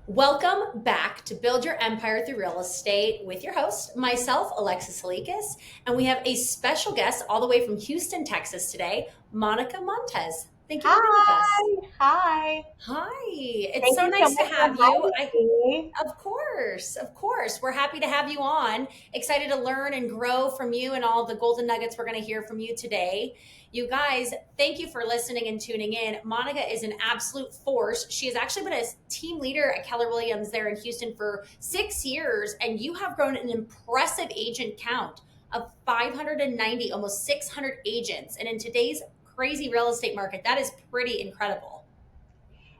Welcome back to Build Your Empire Through Real Estate with your host, myself, Alexis Salikas. And we have a special guest all the way from Houston, Texas today, Monica Montez. Thank you for being with us. Hi, hi. Hi, it's Thank so you so nice to much for have you. inviting me. Of course. We're happy to have you on. Excited to learn and grow from you and all the golden nuggets we're going to hear from you today. You guys, thank you for listening and tuning in. Monica is an absolute force. She has actually been a team leader at Keller Williams there in Houston for 6 years, and you have grown an impressive agent count of 590, almost 600 agents. And in today's crazy real estate market, that is pretty incredible.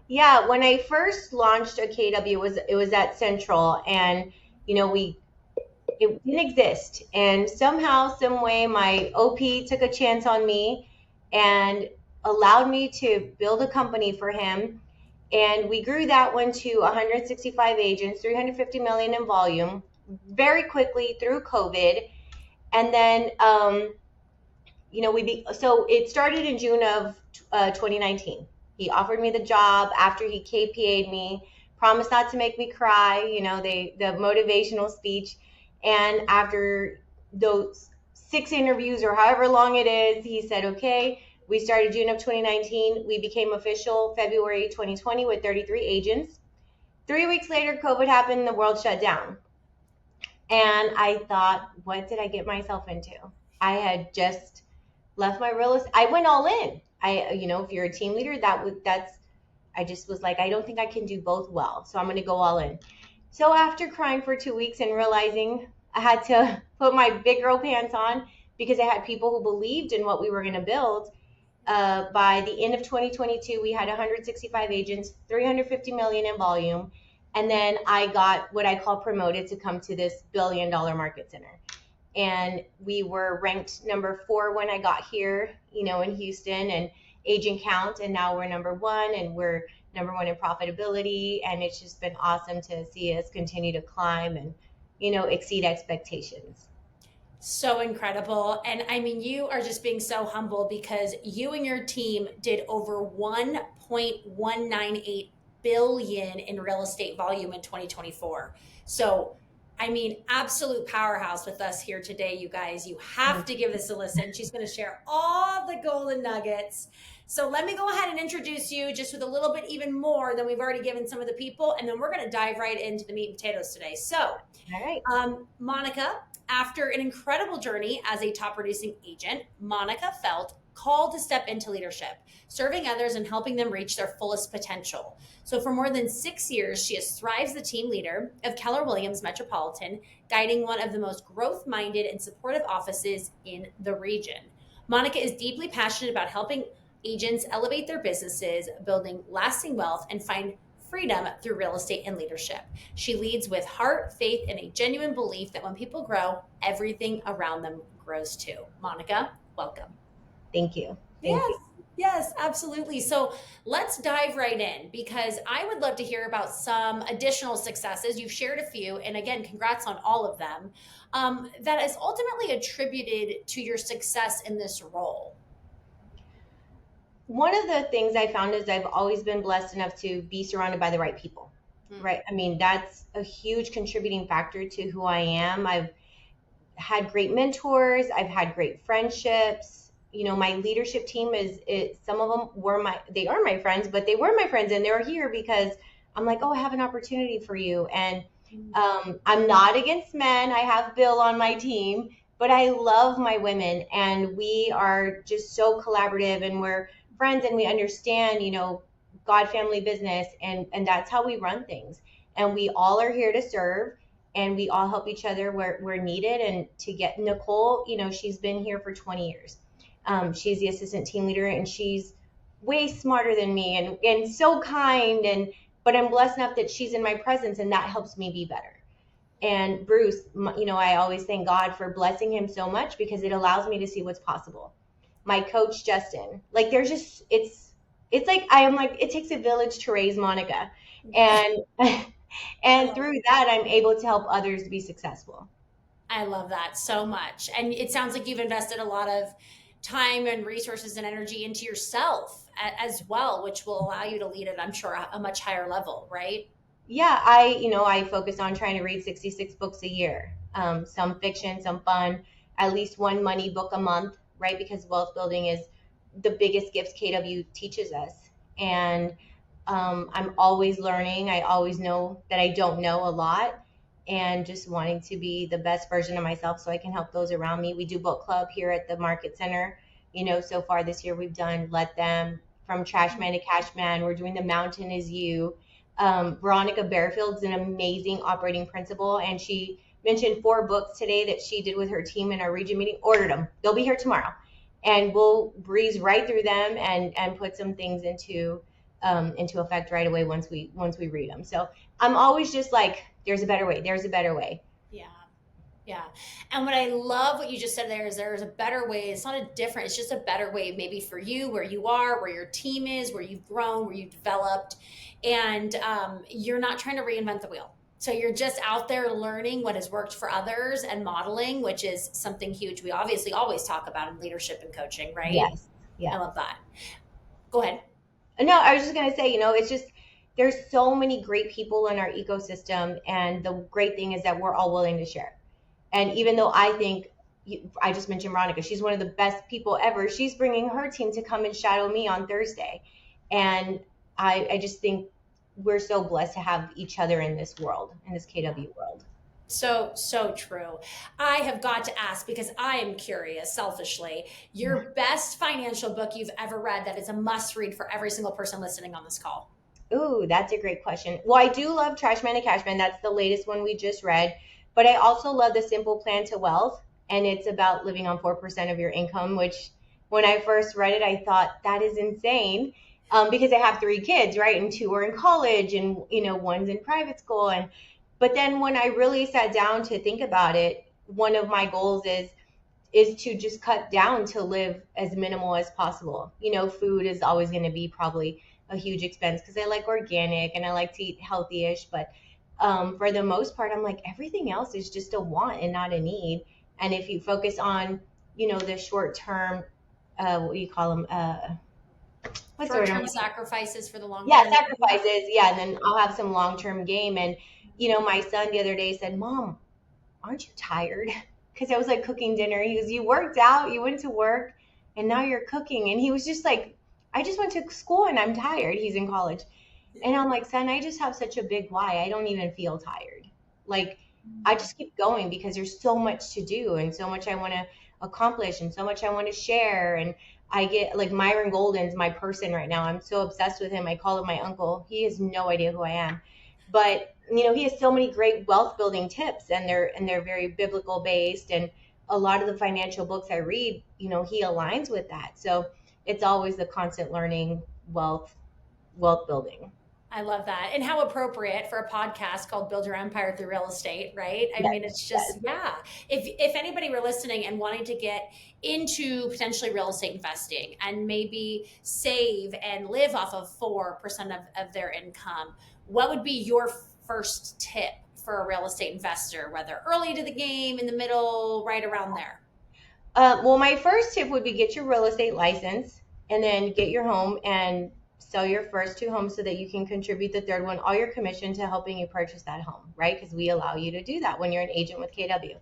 Yeah, when I first launched a KW, it was at Central, and we it didn't exist, and somehow, some way, my OP took a chance on me, and allowed me to build a company for him, and we grew that one to 165 agents, 350 million in volume, very quickly through COVID, and then so it started in June of 2019. He offered me the job after he KPA'd me, promised not to make me cry, the motivational speech. And after those 6 interviews or however long it is, he said, okay, we started June of 2019. We became official February 2020 with 33 agents. 3 weeks later, COVID happened, the world shut down. And I thought, what did I get myself into? I had just left my real estate. I went all in. If you're a team leader, I just was like, I don't think I can do both well. So I'm going to go all in. So after crying for 2 weeks and realizing I had to put my big girl pants on because I had people who believed in what we were going to build, by the end of 2022, we had 165 agents, 350 million in volume. And then I got what I call promoted to come to this $1 billion market center. And we were ranked number 4 when I got here, in Houston and agent count. And now we're number 1, and we're number 1 in profitability. And it's just been awesome to see us continue to climb and, exceed expectations. So incredible. And I mean, you are just being so humble because you and your team did over 1.198 billion in real estate volume in 2024. So, I mean, absolute powerhouse with us here today, you guys. You have to give this a listen. She's going to share all the golden nuggets. So, let me go ahead and introduce you just with a little bit even more than we've already given some of the people. And then we're going to dive right into the meat and potatoes today. So, All right. Monica, after an incredible journey as a top producing agent, Monica felt called to step into leadership, serving others and helping them reach their fullest potential. So, for more than 6 years, she has thrived as the team leader of Keller Williams Metropolitan, guiding one of the most growth minded and supportive offices in the region. Monica is deeply passionate about helping agents elevate their businesses, building lasting wealth, and find freedom through real estate and leadership. She leads with heart, faith, and a genuine belief that when people grow, everything around them grows too. Monica, welcome. Thank you. Thank Yes, you. yes, absolutely. So let's dive right in because I would love to hear about some additional successes. You've shared a few, and again, congrats on all of them, that is ultimately attributed to your success in this role. One of the things I found is I've always been blessed enough to be surrounded by the right people, Hmm. right? I mean, that's a huge contributing factor to who I am. I've had great mentors, I've had great friendships. My leadership team some of them they are my friends, but they were my friends and they're here because I'm like, oh, I have an opportunity for you. And I'm not against men. I have Bill on my team, but I love my women, and we are just so collaborative, and we're friends, and we understand, God, family, business, and that's how we run things. And we all are here to serve, and we all help each other where needed. And to get Nicole, she's been here for 20 years. She's the assistant team leader, and she's way smarter than me, and so kind, but I'm blessed enough that she's in my presence, and that helps me be better. And Bruce, I always thank God for blessing him so much because it allows me to see what's possible. My coach, Justin, like there's just, it's like, I am like, it takes a village to raise Monica. And, I and love through that, I'm able to help others be successful. I love that so much. And it sounds like you've invested a lot of time and resources and energy into yourself as well, which will allow you to lead at, I'm sure, a much higher level, right? Yeah, I focus on trying to read 66 books a year. Some fiction, some fun, at least one money book a month, right? Because wealth building is the biggest gift KW teaches us. And I'm always learning. I always know that I don't know a lot, and just wanting to be the best version of myself so I can help those around me. We do book club here at the Market Center. So far this year we've done Let Them, From Trash Man to Cash Man. We're doing The Mountain Is You. Veronica Barefield's an amazing operating principal, and she mentioned 4 books today that she did with her team in our region meeting. Ordered them. They'll be here tomorrow, and we'll breeze right through them and put some things into effect right away once we read them. So I'm always just like, there's a better way. There's a better way. Yeah. Yeah. And what I love what you just said there is there's a better way. It's not a different, it's just a better way, maybe for you, where you are, where your team is, where you've grown, where you've developed. And you're not trying to reinvent the wheel. So you're just out there learning what has worked for others and modeling, which is something huge. We obviously always talk about in leadership and coaching, right? Yes. I Yeah. love that. Go ahead. No, I was just gonna say, it's just there's so many great people in our ecosystem, and the great thing is that we're all willing to share. And even though I think, I just mentioned Veronica, she's one of the best people ever. She's bringing her team to come and shadow me on Thursday, and I just think we're so blessed to have each other in this world, in this KW world. So true. I have got to ask because I am curious, selfishly, your best financial book you've ever read that is a must read for every single person listening on this call. Ooh, that's a great question. Well, I do love Trash Man and Cash Man. That's the latest one we just read. But I also love The Simple Plan to Wealth, and it's about living on 4% of your income, which when I first read it, I thought that is insane, because I have 3 kids, right? And 2 are in college, and one's in private school. But then when I really sat down to think about it, one of my goals is to just cut down to live as minimal as possible. Food is always going to be probably a huge expense because I like organic and I like to eat healthy-ish, but for the most part, I'm like, everything else is just a want and not a need. And if you focus on, the short term, what do you call them? What's the Short word? term sacrifices for the long Yeah, term. sacrifices. Yeah, and then I'll have some long term game. And my son the other day said, "Mom, aren't you tired?" Because I was like cooking dinner. He goes, "You worked out, you went to work, and now you're cooking." And he was just like, "I just went to school and I'm tired." He's in college. And I'm like, "Son, I just have such a big why. I don't even feel tired. Like, I just keep going because there's so much to do and so much I want to accomplish and so much I want to share." And I get like Myron Golden's my person right now. I'm so obsessed with him. I call him my uncle. He has no idea who I am. But he has so many great wealth building tips, and they're very biblical based, and a lot of the financial books I read, he aligns with that. So it's always the constant learning, wealth building. I love that. And how appropriate for a podcast called Build Your Empire Through Real Estate, right? I Yes, mean, it's just, yes. yeah. If anybody were listening and wanting to get into potentially real estate investing and maybe save and live off of 4% of their income, what would be your first tip for a real estate investor, whether early to the game, in the middle, right around there? Well, my first tip would be get your real estate license, and then get your home and sell your first 2 homes so that you can contribute the third one, all your commission, to helping you purchase that home, right? Because we allow you to do that when you're an agent with KW.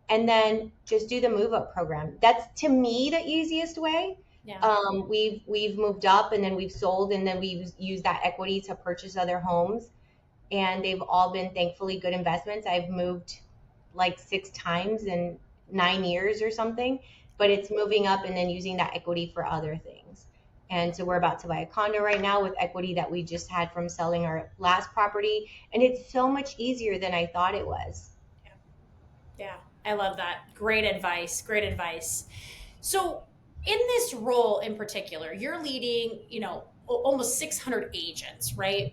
And then just do the move up program. That's, to me, the easiest way. Yeah. We've moved up, and then we've sold, and then we've used that equity to purchase other homes, and they've all been thankfully good investments. I've moved like 6 times in 9 years or something, but it's moving up and then using that equity for other things. And so we're about to buy a condo right now with equity that we just had from selling our last property, and it's so much easier than I thought it was. Yeah, I love that. Great advice. Great advice. So, in this role in particular, you're leading, almost 600 agents, right?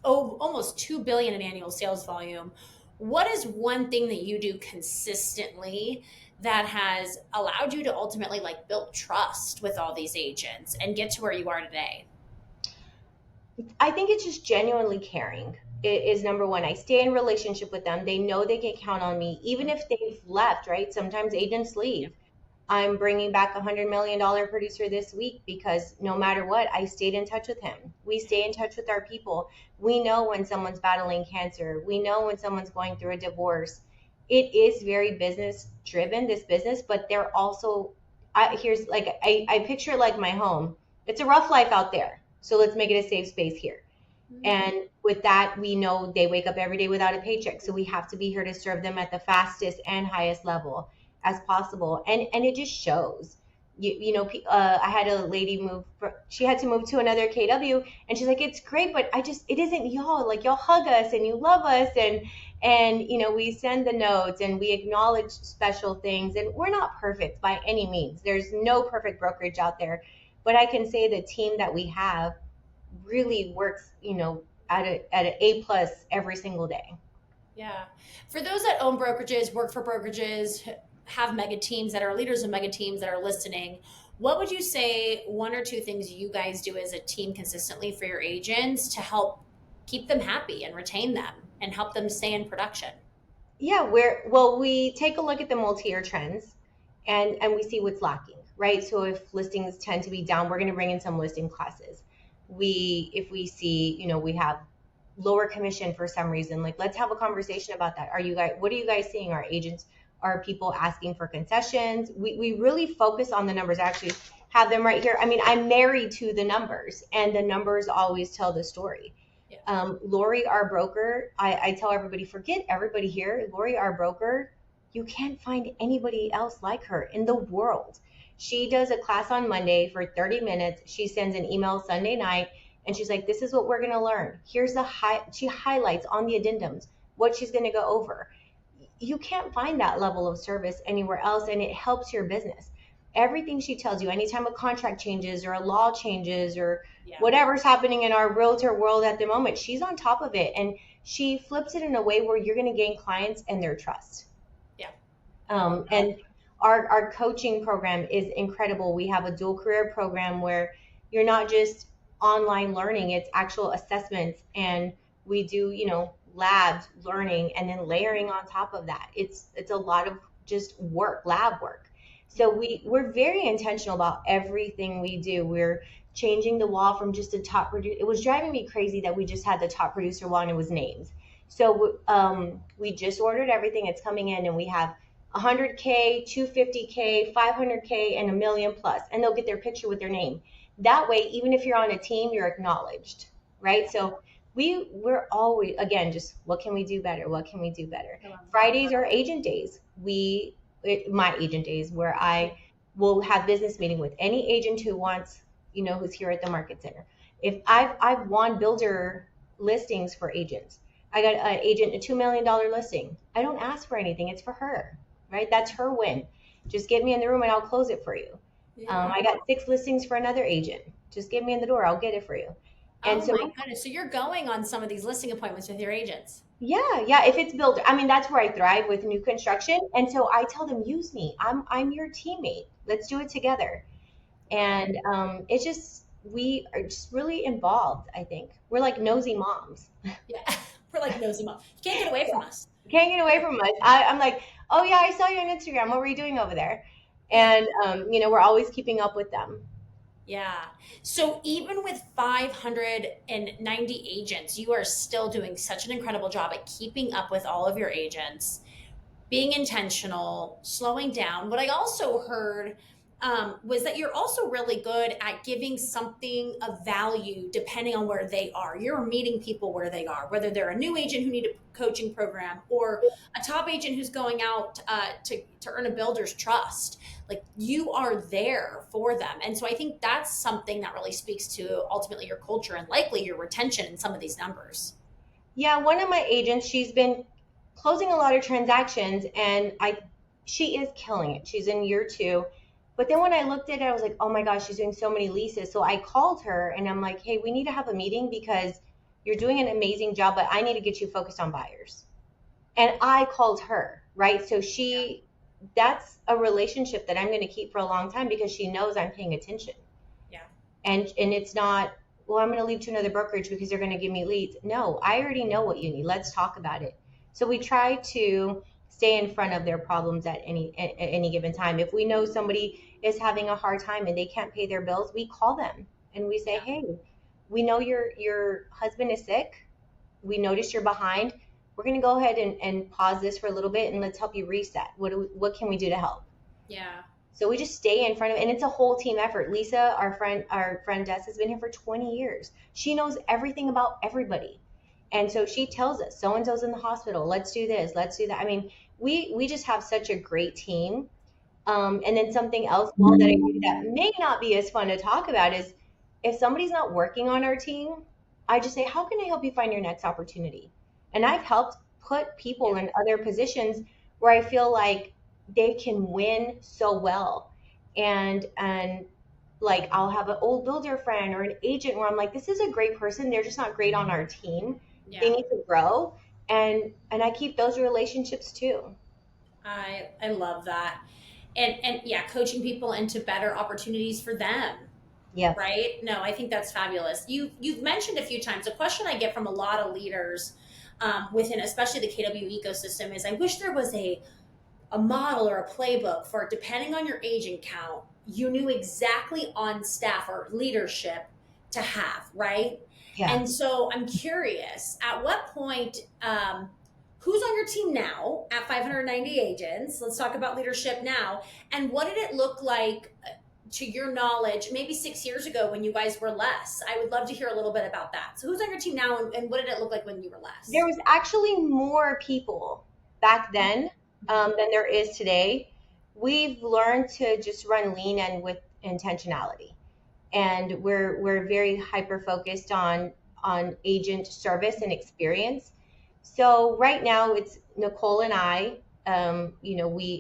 Oh, almost 2 billion in annual sales volume. What is one thing that you do consistently that has allowed you to ultimately like build trust with all these agents and get to where you are today? I think it's just genuinely caring. It is number one. I stay in relationship with them. They know they can count on me, even if they've left, right? Sometimes agents leave. I'm bringing back $100 million producer this week because no matter what, I stayed in touch with him. We stay in touch with our people. We know when someone's battling cancer. We know when someone's going through a divorce. It is very business driven, this business, but they're also, here's like, I picture it like my home. It's a rough life out there. So let's make it a safe space here. And with that, we know they wake up every day without a paycheck. So we have to be here to serve them at the fastest and highest level as possible. And it just shows. I had a lady she had to move to another KW, and she's like, it's great, but it isn't y'all. Like, y'all hug us and you love us, and we send the notes and we acknowledge special things, and we're not perfect by any means. There's no perfect brokerage out there, but I can say the team that we have really works, at an A+ every single day. Yeah. For those that own brokerages, work for brokerages, have mega teams that are leaders of mega teams that are listening, what would you say one or two things you guys do as a team consistently for your agents to help keep them happy and retain them and help them stay in production? Yeah, we take a look at the multi-year trends and we see what's lacking, right? So if listings tend to be down, we're going to bring in some listing classes. If we see, we have lower commission for some reason, like, let's have a conversation about that. What are you guys seeing? Our agents, are people asking for concessions? We really focus on the numbers. I actually have them right here. I mean, I'm married to the numbers, and the numbers always tell the story. Yeah. Lori, our broker, I tell everybody, forget everybody here. Lori, our broker, you can't find anybody else like her in the world. She does a class on Monday for 30 minutes. She sends an email Sunday night, and she's like, this is what we're going to learn. She highlights on the addendums what she's going to go over. You can't find that level of service anywhere else, and it helps your business. Everything she tells you, anytime a contract changes or a law changes or whatever's happening in our realtor world at the moment, she's on top of it, and she flips it in a way where you're going to gain clients and their trust. Yeah. And our coaching program is incredible. We have a dual career program where you're not just online learning, it's actual assessments, and we do, labs, learning, and then layering on top of that. It's a lot of just lab work. So we're very intentional about everything we do. We're changing the wall from just a top producer. It was driving me crazy that we just had the top producer wall and it was names. So we just ordered everything. It's coming in, and we have 100K, 250K, 500K, and $1 million+, and they'll get their picture with their name. That way, even if you're on a team, you're acknowledged, right? So we're always, again, just what can we do better? What can we do better? Fridays are agent days. My agent days, where I will have business meeting with any agent who wants, who's here at the market center. If I've won builder listings for agents. I got an agent, a $2 million listing. I don't ask for anything. It's for her, right? That's her win. Just get me in the room and I'll close it for you. Yeah. I got 6 listings for another agent. Just get me in the door. I'll get it for you. And my goodness. So you're going on some of these listing appointments with your agents. Yeah. If it's builder, that's where I thrive with new construction. And so I tell them, use me. I'm your teammate. Let's do it together. And we are just really involved, I think. We're like nosy moms. Yeah, we're like nosy moms. You can't get away from us. You can't get away from us. I'm like, oh yeah, I saw you on Instagram. What were you doing over there? And, we're always keeping up with them. Yeah. So even with 590 agents, you are still doing such an incredible job at keeping up with all of your agents, being intentional, slowing down. What I also heard was that you're also really good at giving something of value depending on where they are. You're meeting people where they are, whether they're a new agent who need a coaching program or a top agent who's going out to earn a builder's trust. Like, you are there for them. And so I think that's something that really speaks to ultimately your culture and likely your retention in some of these numbers. Yeah, one of my agents, she's been closing a lot of transactions, and she is killing it. She's in year 2. But then when I looked at it, I was like, oh my gosh, she's doing so many leases. So I called her and I'm like, hey, we need to have a meeting because you're doing an amazing job, but I need to get you focused on buyers. And I called her, right? So that's a relationship that I'm going to keep for a long time because she knows I'm paying attention. Yeah. And it's not, well, I'm going to leave to another brokerage because they're going to give me leads. No, I already know what you need. Let's talk about it. So we try to stay in front of their problems at any given time. If we know somebody is having a hard time and they can't pay their bills, we call them and we say, Yeah. hey, we know your husband is sick. We noticed you're behind. We're going to go ahead and pause this for a little bit and let's help you reset. What can we do to help? Yeah. So we just stay in front of, and it's a whole team effort. Lisa, our friend Des, has been here for 20 years. She knows everything about everybody. And so she tells us, so and so's in the hospital. Let's do this. Let's do that. I mean, we just have such a great team. And then something else, Paul, that I do that may not be as fun to talk about is if somebody's not working on our team, I just say, how can I help you find your next opportunity? And I've helped put people in other positions where I feel like they can win so well. And like I'll have an old builder friend or an agent where I'm like, this is a great person. They're just not great on our team. They Yeah. need to grow. And I keep those relationships too. I love that. And yeah, coaching people into better opportunities for them. Yep. Right? No, I think that's fabulous. You've mentioned a few times a question I get from a lot of leaders within, especially the KW ecosystem, is I wish there was a model or a playbook for depending on your agent count, you knew exactly on staff or leadership to have, right? Yeah. And so I'm curious, at what point, who's on your team now at 590 agents? Let's talk about leadership now. And what did it look like to your knowledge, maybe 6 years ago when you guys were less? I would love to hear a little bit about that. So who's on your team now and what did it look like when you were less? There was actually more people back then than there is today. We've learned to just run lean and with intentionality, and we're very hyper focused on agent service and experience. So right now it's Nicole and I.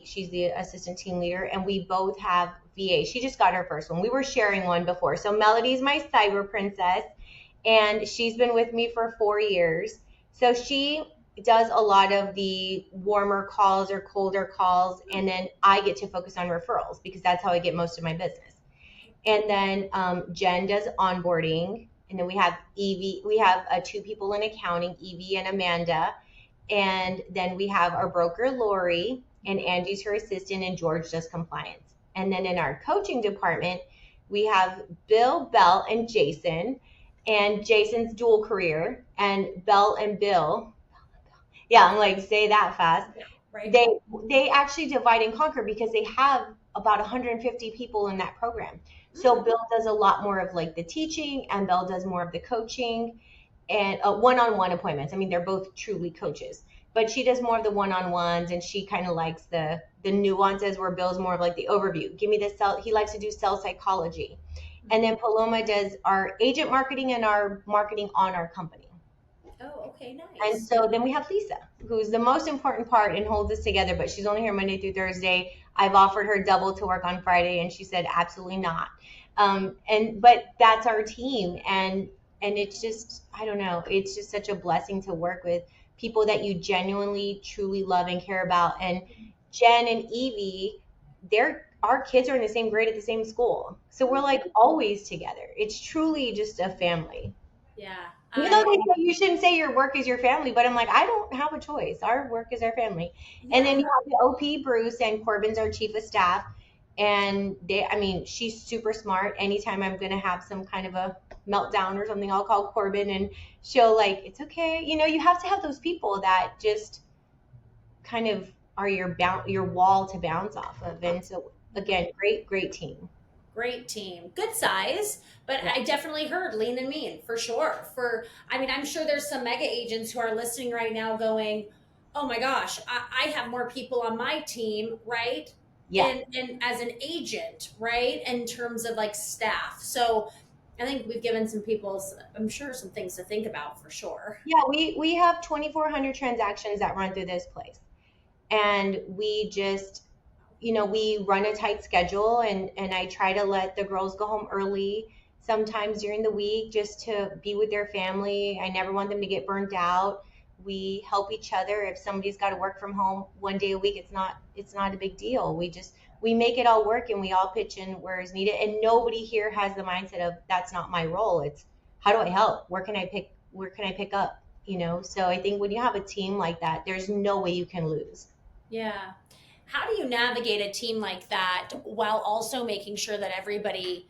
She's the assistant team leader, and we both have VA. She just got her first one. We were sharing one before. So Melody's my cyber princess, and she's been with me for 4 years. So she does a lot of the warmer calls or colder calls, and then I get to focus on referrals because that's how I get most of my business. And then Jen does onboarding, and then we have Evie. We have two people in accounting, Evie and Amanda, and then we have our broker Lori, and Angie's her assistant, and George does compliance. And then in our coaching department, we have Bill, Bell, and Jason. And Jason's dual career, and Bell and Bill. Yeah, I'm like, say that fast. Yeah, right. They actually divide and conquer because they have about 150 people in that program. So Bill does a lot more of like the teaching, and Bell does more of the coaching and one-on-one appointments. I mean, they're both truly coaches, but she does more of the one-on-ones, and she kind of likes the nuances where Bill's more of like the overview. Give me the cell. He likes to do cell psychology. And then Paloma does our agent marketing and our marketing on our company. Oh, okay, nice. And so then we have Lisa, who's the most important part and holds us together, but she's only here Monday through Thursday. I've offered her double to work on Friday, and she said absolutely not. But that's our team, and it's just, I don't know, it's just such a blessing to work with people that you genuinely, truly love and care about. And Jen and Evie, our kids are in the same grade at the same school. So we're like always together. It's truly just a family. Yeah. Even though they say you shouldn't say your work is your family, but I'm like, I don't have a choice. Our work is our family. Yeah. And then you have the OP, Bruce, and Corbin's our chief of staff. And she's super smart. Anytime I'm going to have some kind of a meltdown or something, I'll call Corbin and she'll like, it's okay. You have to have those people that just kind of are your wall to bounce off of. And so again, great team. Great team. Good size, but Yeah. I definitely heard lean and mean for sure. I'm sure there's some mega agents who are listening right now going, oh my gosh, I have more people on my team, right? Yeah. And as an agent, right? In terms of like staff. So I think we've given some people, I'm sure, some things to think about for sure. Yeah, we have 2,400 transactions that run through this place. And we just, we run a tight schedule, and I try to let the girls go home early sometimes during the week just to be with their family. I never want them to get burnt out. We help each other. If somebody's got to work from home one day a week, it's not a big deal. We make it all work, and we all pitch in where is needed. And nobody here has the mindset of that's not my role. It's how do I help? Where can I pick up? So I think when you have a team like that, there's no way you can lose. Yeah. How do you navigate a team like that while also making sure that everybody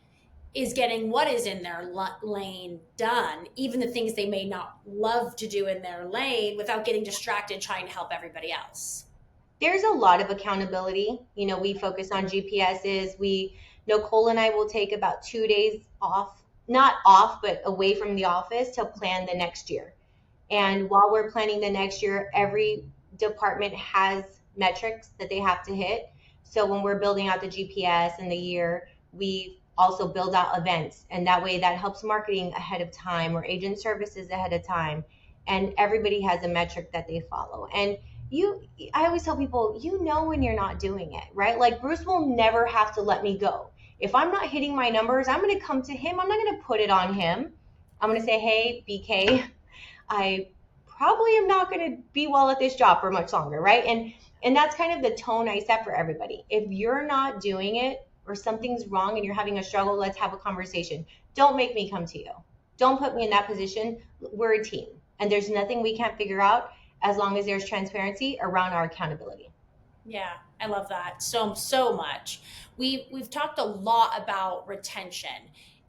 is getting what is in their lane done, even the things they may not love to do in their lane, without getting distracted trying to help everybody else? There's a lot of accountability. We focus on GPSs. Nicole and I will take about 2 days off, not off, but away from the office to plan the next year. And while we're planning the next year, every department has metrics that they have to hit. So when we're building out the GPS in the year, we also build out events. And that way that helps marketing ahead of time or agent services ahead of time. And everybody has a metric that they follow. And I always tell people, when you're not doing it, right? Like Bruce will never have to let me go. If I'm not hitting my numbers, I'm going to come to him. I'm not going to put it on him. I'm going to say, hey, BK, I probably am not going to be well at this job for much longer, right? And that's kind of the tone I set for everybody. If you're not doing it or something's wrong and you're having a struggle, let's have a conversation. Don't make me come to you. Don't put me in that position. We're a team, and there's nothing we can't figure out as long as there's transparency around our accountability. Yeah, I love that so much. We've talked a lot about retention,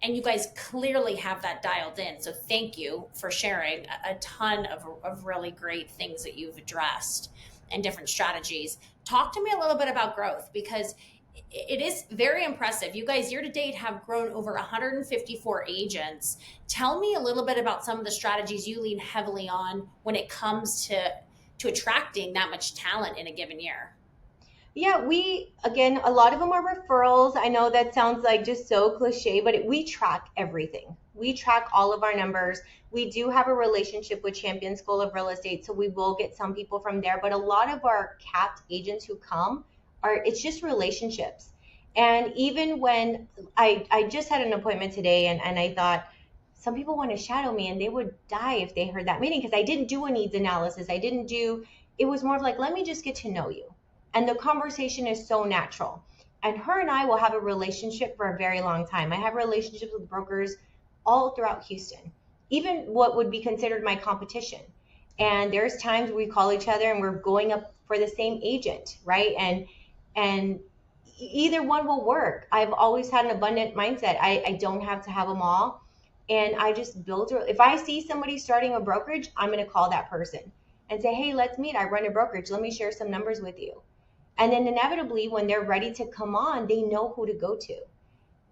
and you guys clearly have that dialed in. So thank you for sharing a ton of really great things that you've addressed and different strategies. Talk to me a little bit about growth, because it is very impressive. You guys year to date have grown over 154 agents. Tell me a little bit about some of the strategies you lean heavily on when it comes to attracting that much talent in a given year. Yeah, again, a lot of them are referrals. I know that sounds like just so cliche, but we track everything. We track all of our numbers. We do have a relationship with Champion School of Real Estate, so we will get some people from there. But a lot of our capped agents who come it's just relationships. And even when I just had an appointment today, and I thought, some people want to shadow me and they would die if they heard that meeting, because I didn't do a needs analysis. It was more of like, let me just get to know you. And the conversation is so natural. And her and I will have a relationship for a very long time. I have relationships with brokers all throughout Houston, even what would be considered my competition. And there's times we call each other and we're going up for the same agent, right? And either one will work. I've always had an abundant mindset. I don't have to have them all. And I just if I see somebody starting a brokerage, I'm going to call that person and say, hey, let's meet. I run a brokerage. Let me share some numbers with you. And then inevitably, when they're ready to come on, they know who to go to.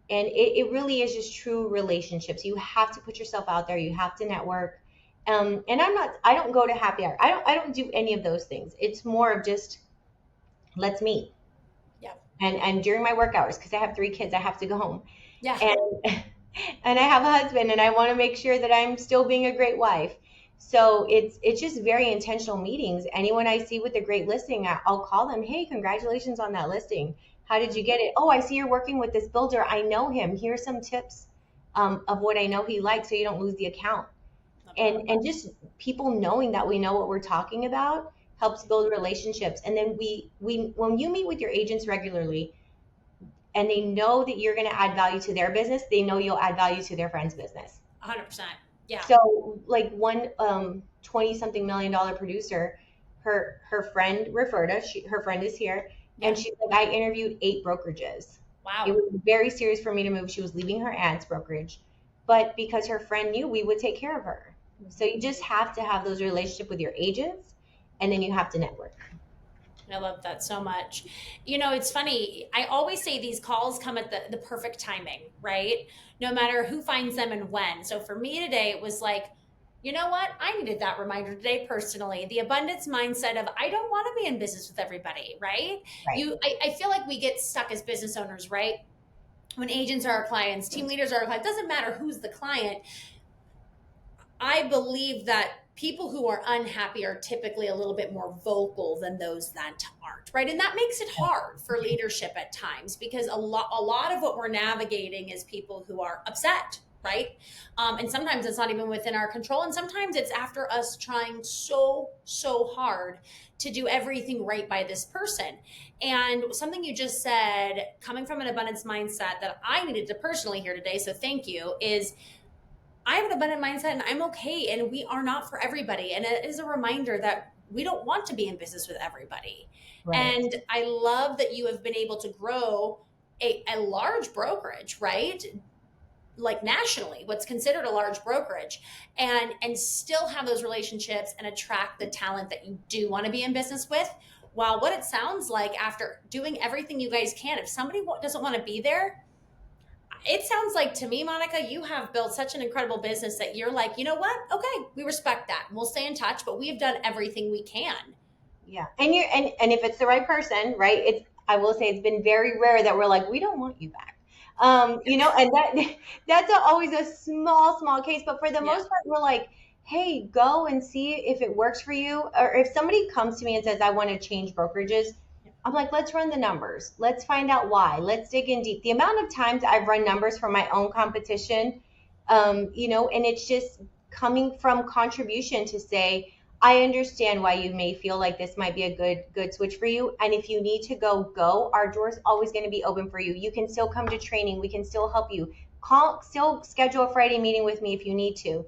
And it really is just true relationships. You have to put yourself out there. You have to network. And I don't go to happy hour. I don't do any of those things. It's more of just, let's meet. Yeah. And during my work hours, because I have 3 kids, I have to go home. Yeah. And I have a husband, and I want to make sure that I'm still being a great wife. So it's just very intentional meetings. Anyone I see with a great listing, I'll call them. Hey, congratulations on that listing. How did you get it? Oh, I see you're working with this builder. I know him. Here's some tips of what I know he likes, so you don't lose the account. And just people knowing that we know what we're talking about helps build relationships. And then we when you meet with your agents regularly, and they know that you're going to add value to their business, they know you'll add value to their friend's business. 100%. Yeah. So like one 20-something $1 million producer, her friend referred us. Her friend is here. Yeah. And she's like, I interviewed 8 brokerages. Wow. It was very serious for me to move. She was leaving her aunt's brokerage. But because her friend knew, we would take care of her. So you just have to have those relationships with your agents, and then you have to network. I love that so much. It's funny. I always say these calls come at the perfect timing, right? No matter who finds them and when. So for me today, it was like, you know what? I needed that reminder today personally. The abundance mindset of I don't want to be in business with everybody, right? I feel like we get stuck as business owners, right? When agents are our clients, team leaders are our clients, doesn't matter who's the client. I believe that people who are unhappy are typically a little bit more vocal than those that aren't, right? And that makes it hard for leadership at times, because a lot of what we're navigating is people who are upset, right? And sometimes it's not even within our control. And sometimes it's after us trying so hard to do everything right by this person. And something you just said, coming from an abundance mindset that I needed to personally hear today, so thank you, is I have an abundant mindset and I'm okay. And we are not for everybody. And it is a reminder that we don't want to be in business with everybody. Right. And I love that you have been able to grow a large brokerage, right? Like nationally, what's considered a large brokerage, and still have those relationships and attract the talent that you do want to be in business with. While what it sounds like, after doing everything you guys can, if somebody doesn't want to be there, it sounds like to me, Monica, you have built such an incredible business that you're like, you know what? Okay, we respect that. We'll stay in touch, but we have done everything we can. Yeah. And if it's the right person, right? I will say it's been very rare that we're like, we don't want you back. And that's always a small case, but for the Yeah. most part, we're like, hey, go and see if it works for you. Or if somebody comes to me and says, I want to change brokerages, I'm like, let's run the numbers. Let's find out why. Let's dig in deep. The amount of times I've run numbers for my own competition, and it's just coming from contribution to say, I understand why you may feel like this might be a good switch for you. And if you need to go. Our door's always going to be open for you. You can still come to training. We can still help you. Still schedule a Friday meeting with me if you need to.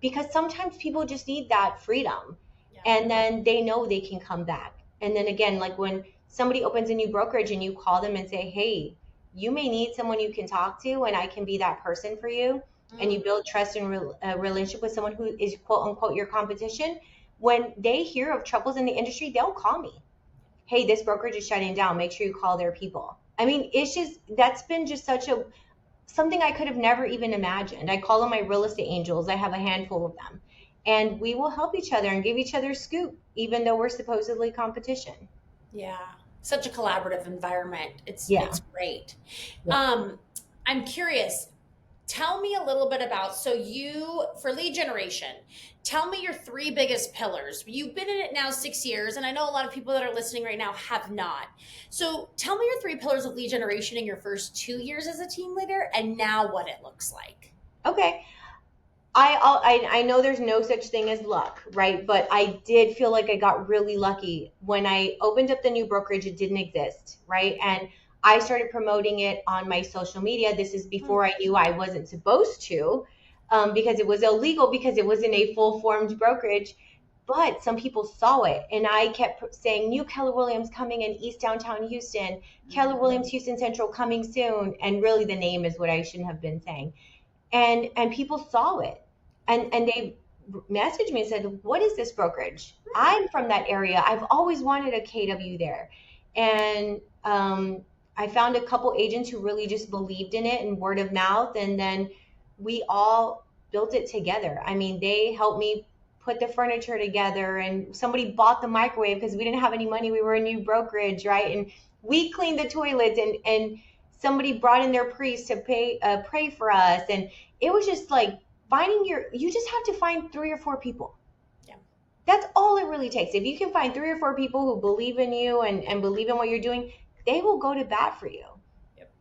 Because sometimes people just need that freedom. Yeah. And then they know they can come back. And then again, like when somebody opens a new brokerage and you call them and say, hey, you may need someone you can talk to and I can be that person for you. And you build trust and a relationship with someone who is quote unquote your competition. When they hear of troubles in the industry, they'll call me. Hey, this brokerage is shutting down. Make sure you call their people. I mean, that's been just something I could have never even imagined. I call them my real estate angels. I have a handful of them. And we will help each other and give each other scoop, even though we're supposedly competition. Yeah. Such a collaborative environment. It's great. Yeah. I'm curious. Tell me a little bit about, for lead generation, tell me your three biggest pillars. You've been in it now 6 years, and I know a lot of people that are listening right now have not. So tell me your three pillars of lead generation in your first 2 years as a team leader, and now what it looks like. Okay. I know there's no such thing as luck, right? But I did feel like I got really lucky. When I opened up the new brokerage, it didn't exist, right? And I started promoting it on my social media. This is before I knew I wasn't supposed to, because it was illegal, because it wasn't a full formed brokerage. But some people saw it, and I kept saying, new Keller Williams coming in East Downtown Houston, Keller Williams Houston Central coming soon. And really the name is what I shouldn't have been saying. And people saw it, and they messaged me and said, what is this brokerage? I'm from that area. I've always wanted a KW there. And I found a couple agents who really just believed in it, and word of mouth. And then we all built it together. I mean, they helped me put the furniture together, and somebody bought the microwave because we didn't have any money. We were a new brokerage, right? And we cleaned the toilets, and somebody brought in their priest to pray for us. And it was just like you just have to find 3 or 4 people. Yeah. That's all it really takes. If you can find 3 or 4 people who believe in you and believe in what you're doing, they will go to bat for you. Yep.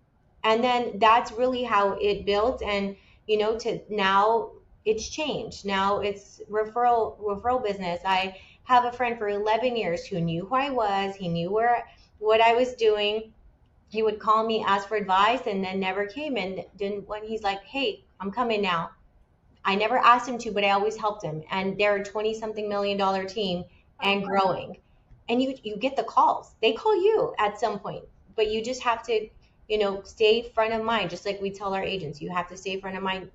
And then that's really how it built. And, to now it's changed. Now it's referral business. I have a friend for 11 years who knew who I was. He knew what I was doing. He would call me, ask for advice, and then never came. And then when he's like, hey, I'm coming now. I never asked him to, but I always helped him. And they're a 20-something $million team and growing. And you get the calls. They call you at some point, but you just have to, stay front of mind. Just like we tell our agents, you have to stay front of mind.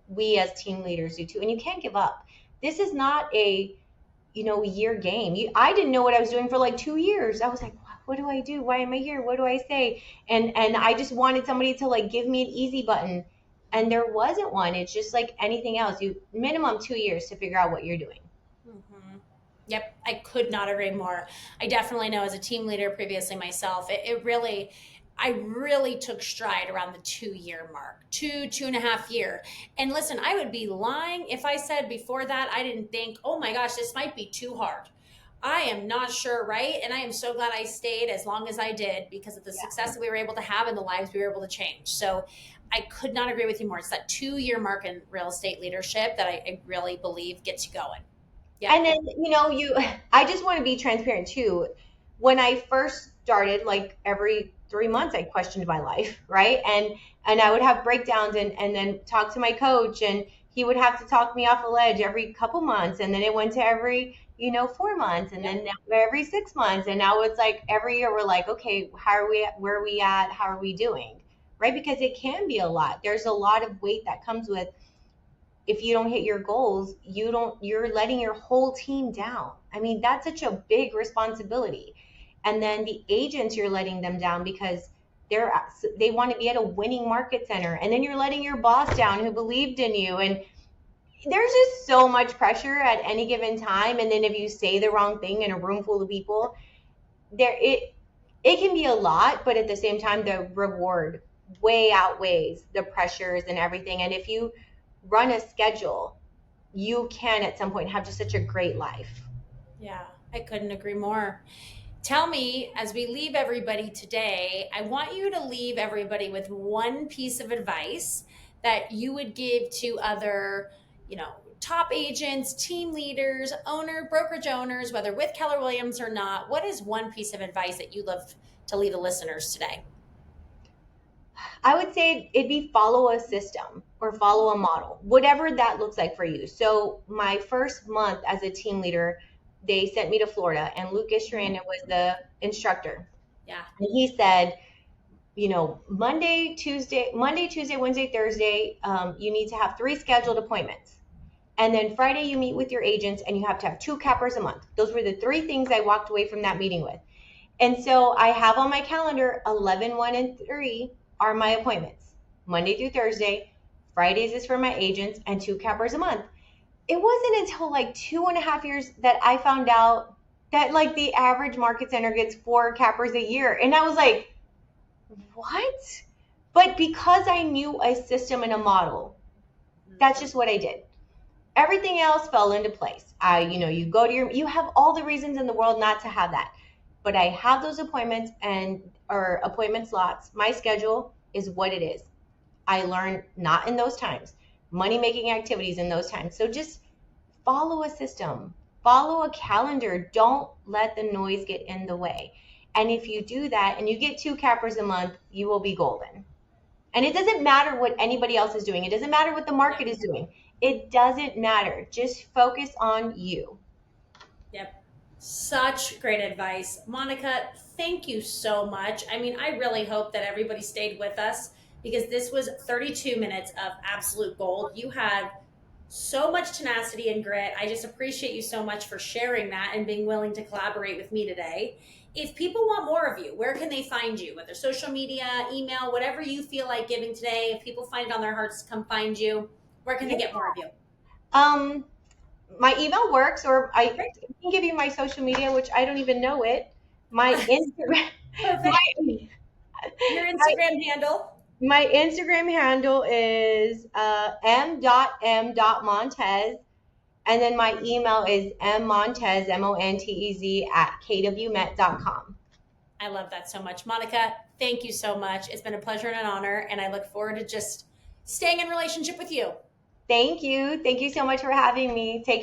We as team leaders do too. And you can't give up. This is not a, year game. I didn't know what I was doing for like 2 years. I was like, what do I do? Why am I here? What do I say? And I just wanted somebody to like give me an easy button. And there wasn't one. It's just like anything else. You minimum 2 years to figure out what you're doing. Mm-hmm. Yep. I could not agree more. I definitely know as a team leader previously myself, I really took stride around the 2-year mark, 2.5 year. And listen, I would be lying if I said before that, I didn't think, oh my gosh, this might be too hard. I am not sure, right? And I am so glad I stayed as long as I did because of the success that we were able to have and the lives we were able to change. So I could not agree with you more. It's that 2-year mark in real estate leadership that I really believe gets you going. Yeah. And then, I just want to be transparent too. When I first started, like every 3 months, I questioned my life, right? And I would have breakdowns and then talk to my coach, and he would have to talk me off a ledge every couple months, and then it went to every 4 months, and then every 6 months, and now it's like every year we're like, okay, how are we at, where are we at, how are we doing, right? Because it can be a lot. There's a lot of weight that comes with, if you don't hit your goals, you're letting your whole team down. I mean, that's such a big responsibility. And then the agents, you're letting them down because they want to be at a winning market center, and then you're letting your boss down who believed in you. And there's just so much pressure at any given time. And then if you say the wrong thing in a room full of people, it can be a lot, but at the same time the reward way outweighs the pressures and everything. And if you run a schedule, you can at some point have just such a great life. Yeah, I couldn't agree more. Tell me, as we leave everybody today, I want you to leave everybody with one piece of advice that you would give to other, top agents, team leaders, brokerage owners, whether with Keller Williams or not. What is one piece of advice that you'd love to leave the listeners today? I would say it'd be follow a system or follow a model, whatever that looks like for you. So my first month as a team leader, they sent me to Florida, and Lucas Sherana was the instructor. Yeah. And he said, Monday, Tuesday, Wednesday, Thursday, you need to have 3 scheduled appointments. And then Friday you meet with your agents, and you have to have 2 cappers a month. Those were the 3 things I walked away from that meeting with. And so I have on my calendar 11, 1, and 3 are my appointments. Monday through Thursday. Fridays is for my agents, and 2 cappers a month. It wasn't until like 2.5 years that I found out that like the average market center gets 4 cappers a year. And I was like, what? But because I knew a system and a model, that's just what I did. Everything else fell into place. You go to you have all the reasons in the world not to have that. But I have those appointments or appointment slots. My schedule is what it is. I learn not in those times. Money-making activities in those times. So just follow a system. Follow a calendar. Don't let the noise get in the way. And if you do that and you get 2 cappers a month, you will be golden. And it doesn't matter what anybody else is doing. It doesn't matter what the market is doing. It doesn't matter. Just focus on you. Yep. Such great advice. Monica, thank you so much. I mean, I really hope that everybody stayed with us, because this was 32 minutes of absolute gold. You had so much tenacity and grit. I just appreciate you so much for sharing that and being willing to collaborate with me today. If people want more of you, where can they find you? Whether social media, email, whatever you feel like giving today. If people find it on their hearts to come find you, where can they get more of you? My email works, or I can give you my social media, which I don't even know it. My Instagram. Your Instagram handle. My Instagram handle is m.m.montez, and then my email is mmontez, MONTEZ, @kwmet.com. I love that so much. Monica, thank you so much. It's been a pleasure and an honor, and I look forward to just staying in relationship with you. Thank you. Thank you so much for having me. Take care.